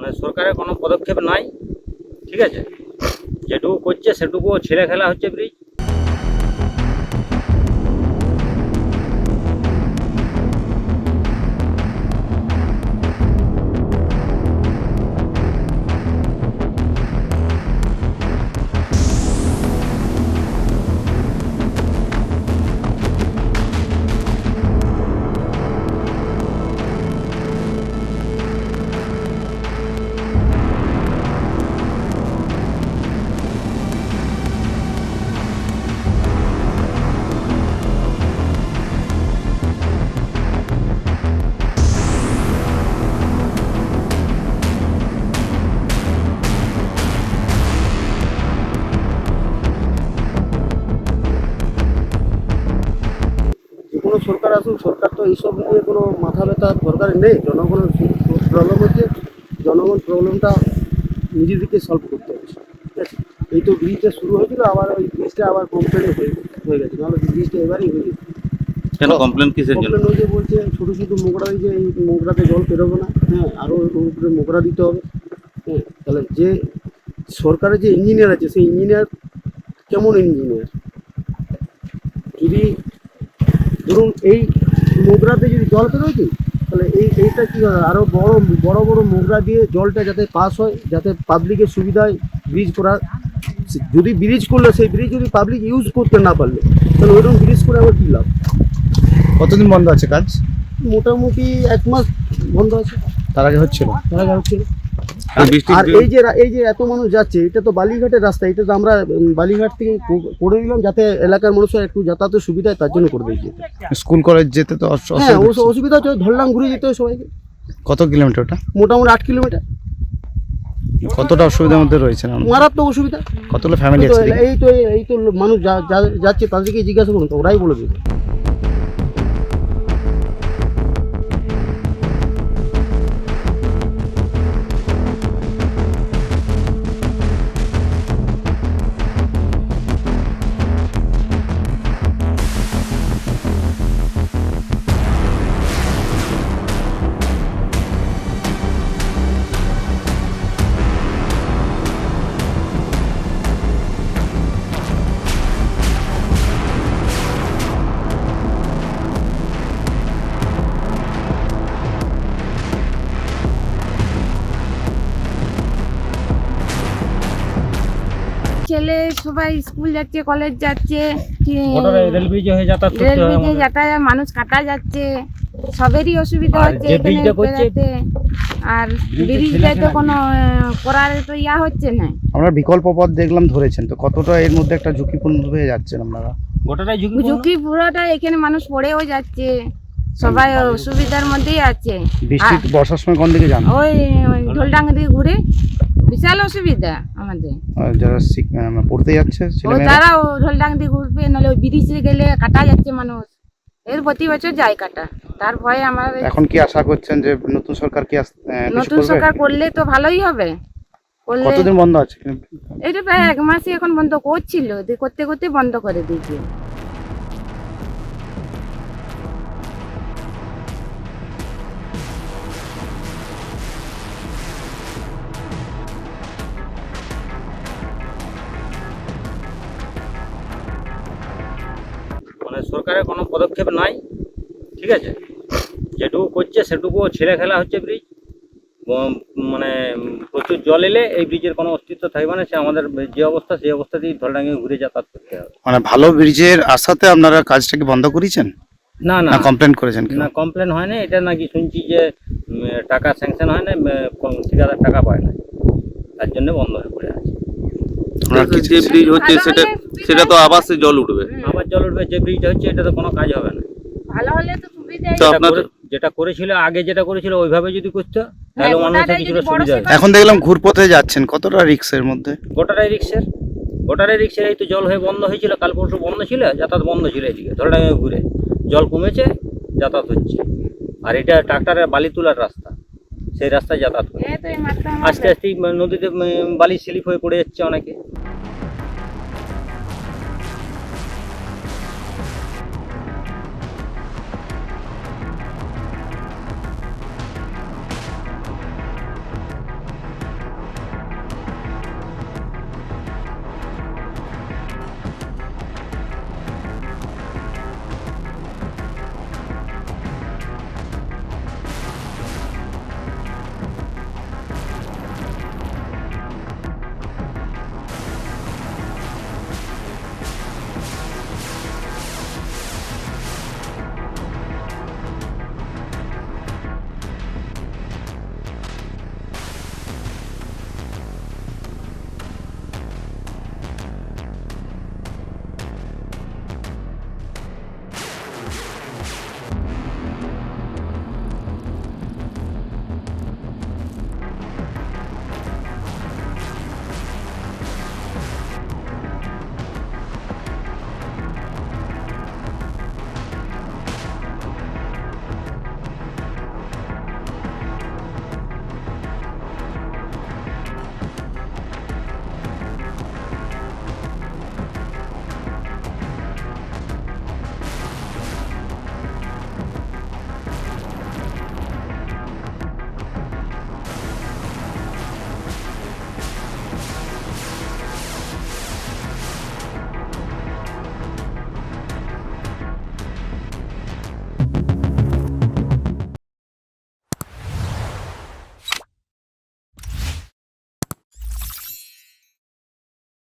মানে সরকারের কোনো পদক্ষেপ নাই, ঠিক আছে। যেটুকু করছে সেটুকু ছেলে খেলা হচ্ছে ব্রিজ। কোনো সরকার আসুক, সরকার তো এইসব নিয়ে কোনো মাথা ব্যথা দরকার নেই। জনগণের প্রবলেম হচ্ছে, জনগণ প্রবলেমটা নিজেদেরকে সলভ করতে হবে, ঠিক আছে। এই তো ব্রিজটা শুরু হয়েছিল, আবার ওই ব্রিজটা আবার কমপ্লেন হয়ে গেছে, নাহলে ব্রিজটা এবারই হয়ে গেছে। কেন কমপ্লেন কিসের জন্য? কমপ্লেন হয়েছে বলছে ছোটো ছোটো মোগরা দিয়েছে, এই মোগরাতে জল বেরোবে না, হ্যাঁ, আরও উপরে মোগরা দিতে হবে, হ্যাঁ। তাহলে যে সরকারের যে ইঞ্জিনিয়ার আছে, সেই ইঞ্জিনিয়ার কেমন ইঞ্জিনিয়ার? যদি ধরুন এই মোগরাতে যদি জল বেরোয়, তাহলে এইটা কী হয়, আরও বড় বড় বড় মোগরা দিয়ে জলটা যাতে পাস হয়, যাতে পাবলিকের সুবিধায় ব্রিজ করা। যদি ব্রিজ করলে সেই ব্রিজ যদি পাবলিক ইউজ করতে না পারলে, তাহলে ওইরকম ব্রিজ করে আবার কী লাভ? কতদিন বন্ধ আছে কাজ? মোটামুটি 1 মাস বন্ধ আছে, তার আগে হচ্ছিল? তার আগে হচ্ছিল। বৃষ্টির আর এই যে এত মানুষ যাচ্ছে, এটা তো বালিঘাটের রাস্তা, এটা তো আমরা বালিঘাট থেকে করে দিলাম যাতে এলাকার মানুষের একটু যাতায়াতের সুবিধা হয়, তার জন্য করে দিয়েছি। স্কুল কলেজ যেতে তো হ্যাঁ, অসুবিধা হচ্ছে, ধরলাম ঘুরে যেতে হয় সবাইকে। কত কিলোমিটার ওটা? মোটামুটি 8 কিলোমিটার। কতটা অসুবিধার মধ্যে রয়েছেন আপনারা? মারাত্মক অসুবিধা। কতগুলো ফ্যামিলি আছে? এই তো মানুষ যাচ্ছে, তাদেরকে জিজ্ঞাসা করুন তো, ওরাই বলে দেবে। ছেলে সবাই স্কুল যাচ্ছে, কলেজ যাচ্ছে, রেল ব্রিজে হয়ে যাতায়াত করতে হয় রেলওয়ে আমাদের। যাতায়াত, মানুষ কাটা যাচ্ছে, সবেরই অসুবিধা আর হচ্ছে যে এখানে ব্রিজটা করছে, বেড়াতে। আর ব্রিজটা তো কোনো করার তো ইয়া হচ্ছে না। আমরা বিকল্প পথ দেখলাম ধরেছেন, তো কতটা এর মধ্যে একটা ঝুঁকিপূর্ণ হয়ে যাচ্ছেন আপনারা? গোটাটাই ঝুঁকি পুরোটা, এখানে মানুষ পড়েও যাচ্ছে, সবাই অসুবিধার মধ্যেই আছে। বৃষ্টি বর্ষার সময় কোন দিকে যান? ওই ঢোলডাঙ্গা দিয়ে ঘুরে বিশাল অসুবিধা আমাদের। যারা পড়তে যাচ্ছে ও ছেলেমেয়েরা? তারাও ঢোলডাঙ্গা দিয়ে ঘুরবে, নাহলে ওই ব্রিজে গেলে কাটা যাচ্ছে মানুষ। এর প্রতি বছর যায় কাটা, তার ভয়ে আমার। এখন কি আশা করছেন যে নতুন সরকার কি কিছু নতুন করবে? সরকার করলে তো ভালোই হবে। করলে কতদিন বন্ধ আছে? এটা প্রায় 1 মাসই এখন বন্ধ করছিল, দিয়ে করতে করতে বন্ধ করে দিয়েছে। মানে সরকারের কোনো পদক্ষেপ নাই, ঠিক আছে। যেটুকু করছে সেটুকু ছেলে খেলা হচ্ছে ব্রিজ। মানে প্রচুর জল এলে এই ব্রিজের কোনো অস্তিত্ব থাকবে না। সে আমাদের যে অবস্থা, সেই অবস্থাতেই ধলডাঙ্গি ঘুরে যাতায়াত করতে হবে। মানে ভালো ব্রিজের আশাতে আপনারা কাজটাকে বন্ধ করেছেন? না না না কমপ্লেন করেছেন? না, কমপ্লেন হয় না। এটা নাকি শুনছি যে টাকা স্যাংশন হয় না, ঠিকাদার টাকা পায় না, তার জন্য বন্ধ হয়ে পড়ে আছে। যে ব্রিজ হচ্ছে সেটা তো আবার সে জল উঠবে। আবার জল উঠবে। যে ব্রিজটা হচ্ছে এটা তো কোনো কাজ হবে না। ভালো হলে তো সুবিধা। তো আপনাদের যেটা করেছিল আগে, যেটা করেছিল ওইভাবে যদি করতো, তাহলে মানুষের কিছুটা সুবিধা হয়। এখন দেখলাম ঘুরপথে যাচ্ছেন, কতটা রিস্কের মধ্যে? গোটাটাই রিক্সের। এই তো জল হয়ে বন্ধ হয়েছিল, কাল পরশু বন্ধ ছিল, যাতায়াত বন্ধ ছিল এদিকে ধলডাঙ্গা ঘুরে। জল কমেছে, যাতায়াত হচ্ছে। আর এটা ট্রাক্টরের বালি তোলার রাস্তা, সেই রাস্তায় যাতায়াত করে। আস্তে আস্তে নদীতে বালি স্লিপ হয়ে পড়ে যাচ্ছে অনেকে।